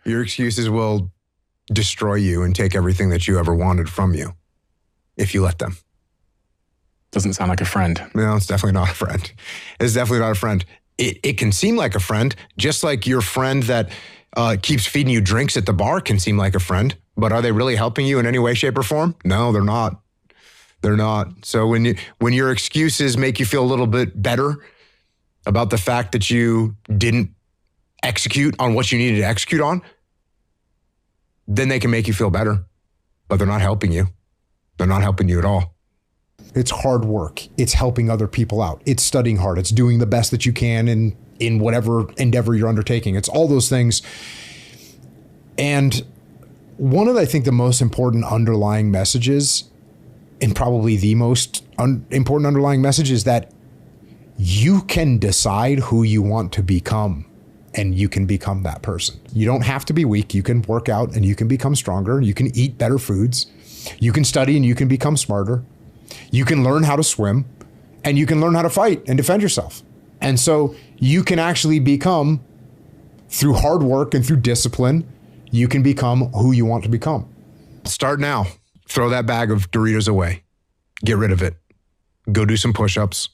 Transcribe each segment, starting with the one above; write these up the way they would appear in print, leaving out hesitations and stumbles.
Your excuses will destroy you and take everything that you ever wanted from you if you let them. Doesn't sound like a friend. No, it's definitely not a friend. It's definitely not a friend. It can seem like a friend, just like your friend that keeps feeding you drinks at the bar can seem like a friend, but are they really helping you in any way, shape, or form? No, they're not. They're not. So when your excuses make you feel a little bit better about the fact that you didn't execute on what you needed to execute on, then they can make you feel better, but they're not helping you. They're not helping you at all. It's hard work. It's helping other people out. It's studying hard. It's doing the best that you can in whatever endeavor you're undertaking. It's all those things. And one of, I think, the most important underlying messages, and probably the most important underlying message, is that you can decide who you want to become, and you can become that person. You don't have to be weak. You can work out and you can become stronger. You can eat better foods. You can study and you can become smarter. You can learn how to swim, and you can learn how to fight and defend yourself. And so you can actually become, through hard work and through discipline, you can become who you want to become. Start now. Throw that bag of Doritos away. Get rid of it. Go do some push-ups.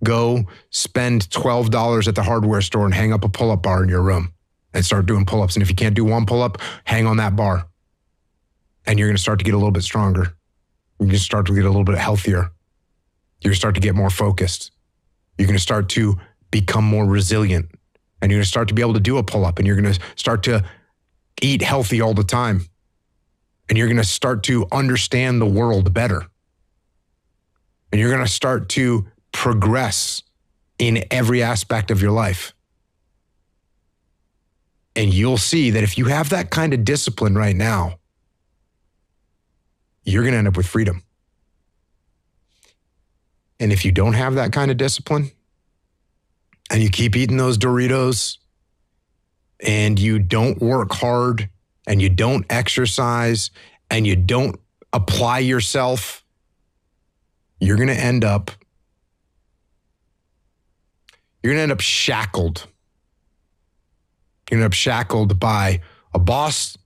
Go spend $12 at the hardware store and hang up a pull-up bar in your room and start doing pull-ups. And if you can't do one pull-up, hang on that bar. And you're going to start to get a little bit stronger. You're going to start to get a little bit healthier. You're going to start to get more focused. You're going to start to become more resilient. And you're going to start to be able to do a pull-up. And you're going to start to eat healthy all the time. And you're going to start to understand the world better. And you're going to start to progress in every aspect of your life. And you'll see that if you have that kind of discipline right now, you're going to end up with freedom. And if you don't have that kind of discipline, and you keep eating those Doritos, and you don't work hard, and you don't exercise, and you don't apply yourself, you're going to end up shackled. You're going to end up shackled by a boss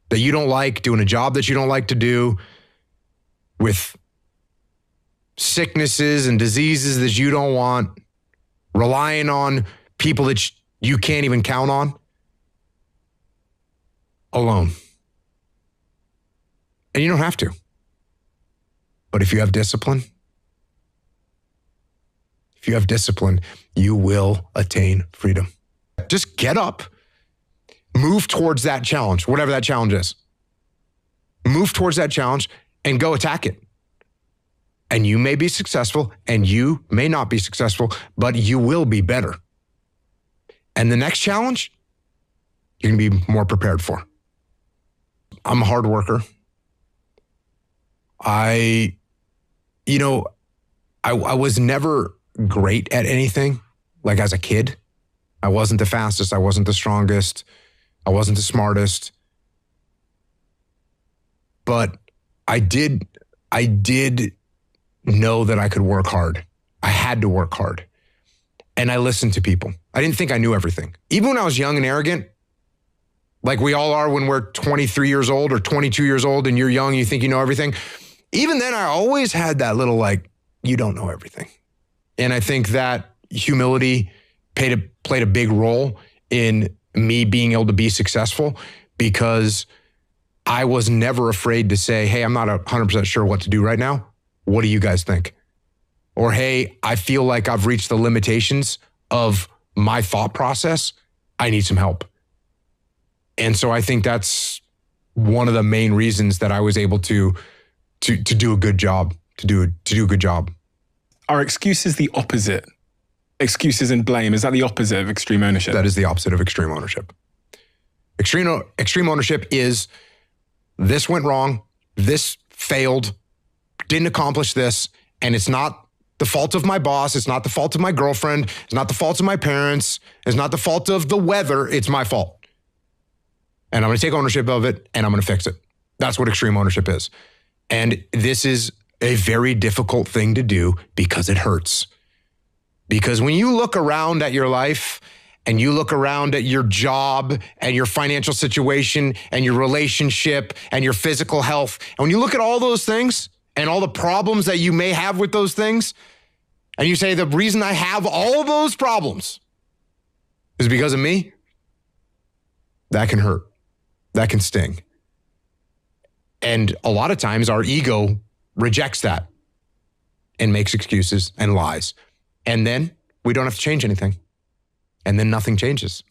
that you don't like, doing a job that you don't like to do, with sicknesses and diseases that you don't want, relying on people that you can't even count on, alone. And you don't have to. But if you have discipline, you will attain freedom. Just get up, move towards that challenge, whatever that challenge is. Move towards that challenge and go attack it. And you may be successful and you may not be successful, but you will be better. And the next challenge, you're going to be more prepared for. I'm a hard worker. I was never great at anything. Like as a kid, I wasn't the fastest. I wasn't the strongest. I wasn't the smartest. But I did know that I could work hard. I had to work hard. And I listened to people. I didn't think I knew everything. Even when I was young and arrogant, like we all are when we're 23 years old or 22 years old and you're young, you think you know everything. Even then, I always had that little you don't know everything. And I think that humility played a big role in me being able to be successful, because I was never afraid to say, hey, I'm not 100% sure what to do right now. What do you guys think? Or, hey, I feel like I've reached the limitations of my thought process. I need some help. And so I think that's one of the main reasons that I was able to do a good job, to do a good job. Are excuses the opposite? Excuses and blame, is that the opposite of extreme ownership? That is the opposite of extreme ownership. Extreme ownership is, this went wrong, this failed, didn't accomplish this, and it's not the fault of my boss, it's not the fault of my girlfriend, it's not the fault of my parents, it's not the fault of the weather, it's my fault. And I'm going to take ownership of it, and I'm going to fix it. That's what extreme ownership is. And this is a very difficult thing to do because it hurts. Because when you look around at your life and you look around at your job and your financial situation and your relationship and your physical health, and when you look at all those things and all the problems that you may have with those things, and you say, the reason I have all those problems is because of me, that can hurt. That can sting. And a lot of times our ego rejects that and makes excuses and lies. And then we don't have to change anything. And then nothing changes.